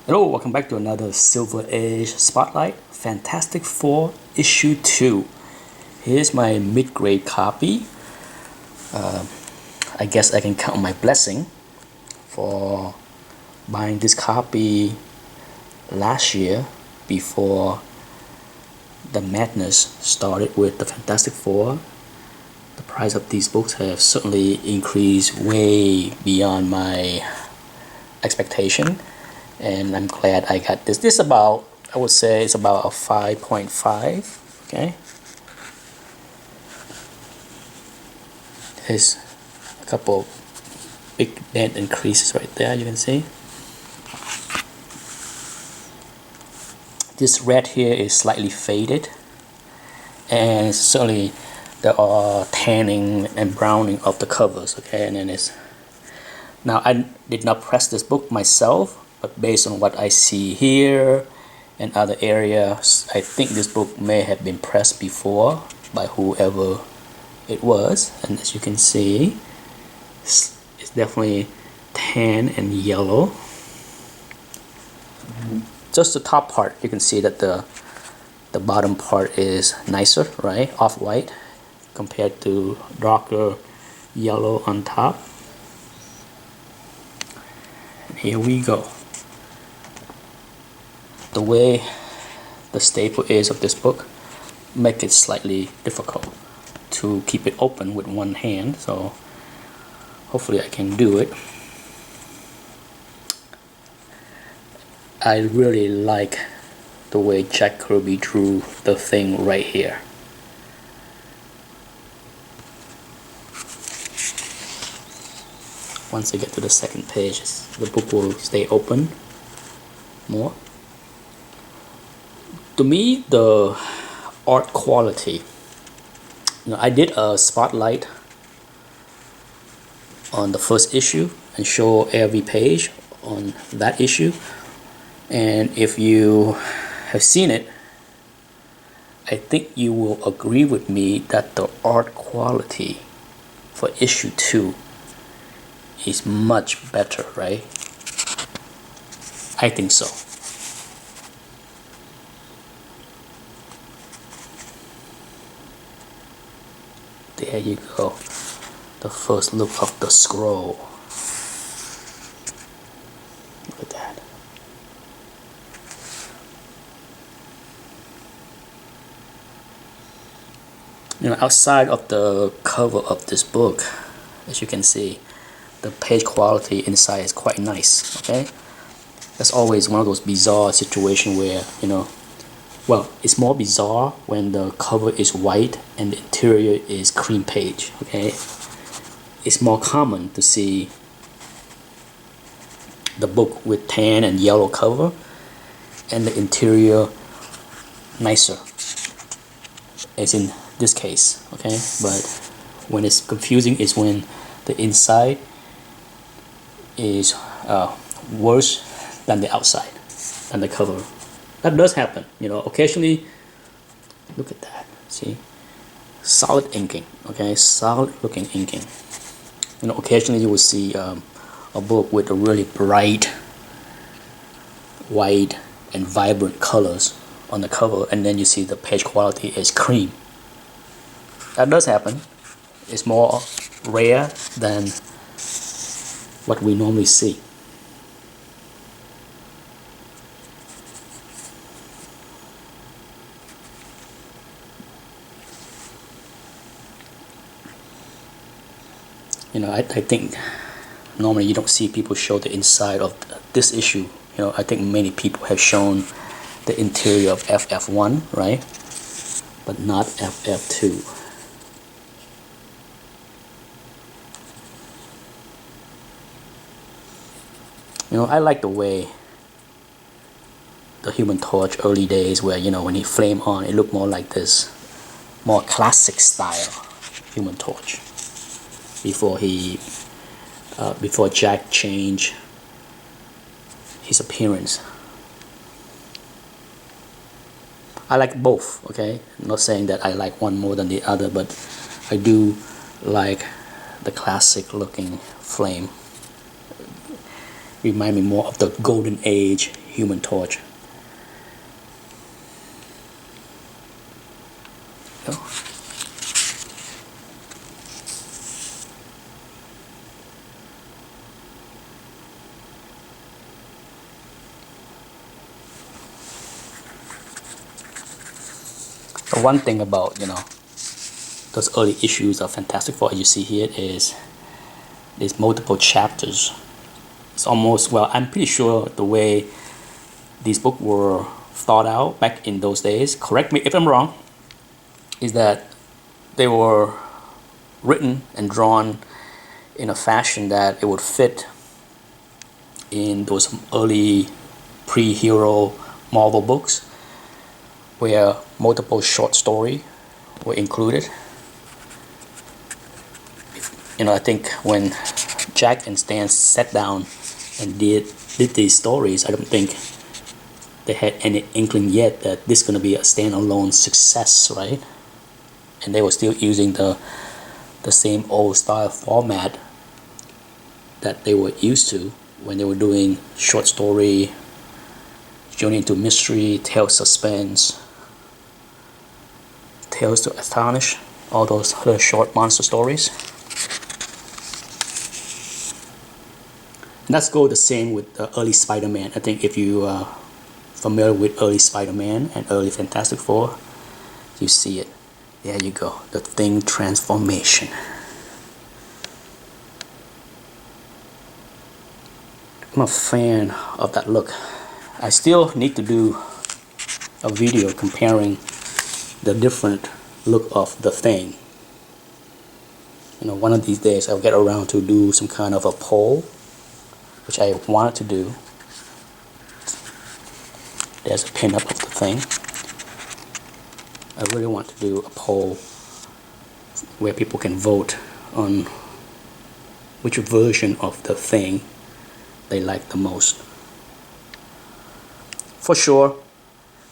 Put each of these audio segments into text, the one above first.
Hello, welcome back to another Silver Age Spotlight. Fantastic Four Issue 2. Here's my mid-grade copy. I guess I can count my blessing for buying this copy last year before the madness started with the Fantastic Four. The price of these books have certainly increased way beyond my expectation, and I'm glad I got this. This about, I would say it's about a 5.5. Okay, there's a couple big dent increases right there, you can see. This red here is slightly faded, and certainly there are tanning and browning of the covers. Okay, and then it's, now I did not press this book myself, but based on what I see here and other areas, I think this book may have been pressed before by whoever it was. And as you can see, it's definitely tan and yellow. Just the top part, you can see that the bottom part is nicer, right? Off-white compared to darker yellow on top. And here we go. The way the staple is of this book make it slightly difficult to keep it open with one hand, so hopefully I can do it. I really like the way Jack Kirby drew the thing right here. Once I get to the second page, the book will stay open more. To me, the art quality, I did a spotlight on the first issue and show every page on that issue, and if you have seen it, I think you will agree with me that the art quality for issue 2 is much better, right? I think so. There you go. The first look of the scroll. Look at that. Outside of the cover of this book, as you can see, the page quality inside is quite nice. Okay, that's always one of those bizarre situations where, well, it's more bizarre when the cover is white and the interior is cream page. Okay, it's more common to see the book with tan and yellow cover and the interior nicer, as in this case. Okay, but when it's confusing is when the inside is worse than the outside, than the cover. That does happen, occasionally. Look at that, see, solid inking. Okay, solid looking inking. Occasionally you will see a book with a really bright white and vibrant colors on the cover, and then you see the page quality is cream. That does happen. It's more rare than what we normally see. I think normally you don't see people show the inside of this issue. I think many people have shown the interior of FF1, right? But not FF2. I like the way the Human Torch early days, where when he flamed on, it looked more like this more classic style Human Torch before Jack changed his appearance. I like both. Okay, I'm not saying that I like one more than the other, but I do like the classic looking flame. remind me more of the Golden Age Human Torch. So, one thing about, you know, those early issues of Fantastic Four, as you see here, is there's multiple chapters. It's almost, well, I'm pretty sure the way these books were thought out back in those days, correct me if I'm wrong, is that they were written and drawn in a fashion that it would fit in those early pre-hero Marvel books where multiple short stories were included. You know, I think when Jack and Stan sat down and did these stories, I don't think they had any inkling yet that this is going to be a standalone success, right? And they were still using the same old style format that they were used to when they were doing short story, Journey into Mystery, Tales Suspense, Tales to Astonish, all those other short monster stories. And let's go the same with the early Spider-Man. I think if you are familiar with early Spider-Man and early Fantastic Four, you see it. There you go, the Thing transformation. I'm a fan of that look. I still need to do a video comparing the different look of the Thing. You know, one of these days I'll get around to do some kind of a poll, which I wanted to do. There's a pin-up of the Thing. I really want to do a poll where people can vote on which version of the Thing they like the most. For sure,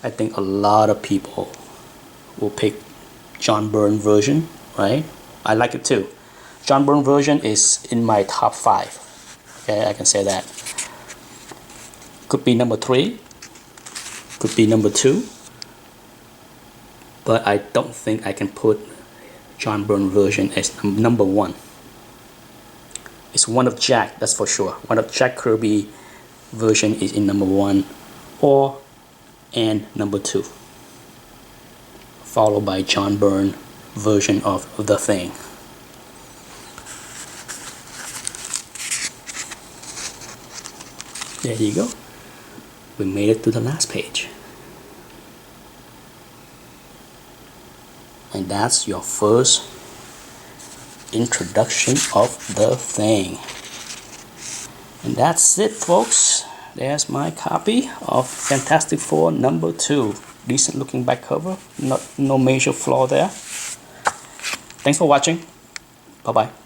I think a lot of people will pick John Byrne version, right? I like it too. John Byrne version is in my top 5. Okay, I can say that. Could be number 3, could be number 2, but I don't think I can put John Byrne version as number 1. It's one of Jack, that's for sure. One of Jack Kirby version is in number 1 and number 2, followed by John Byrne version of the Thing. There you go. We made it to the last page. And that's your first introduction of the Thing. And that's it, folks. There's my copy of Fantastic Four number 2. Decent looking back cover. No major flaw there. Thanks for watching. Bye bye.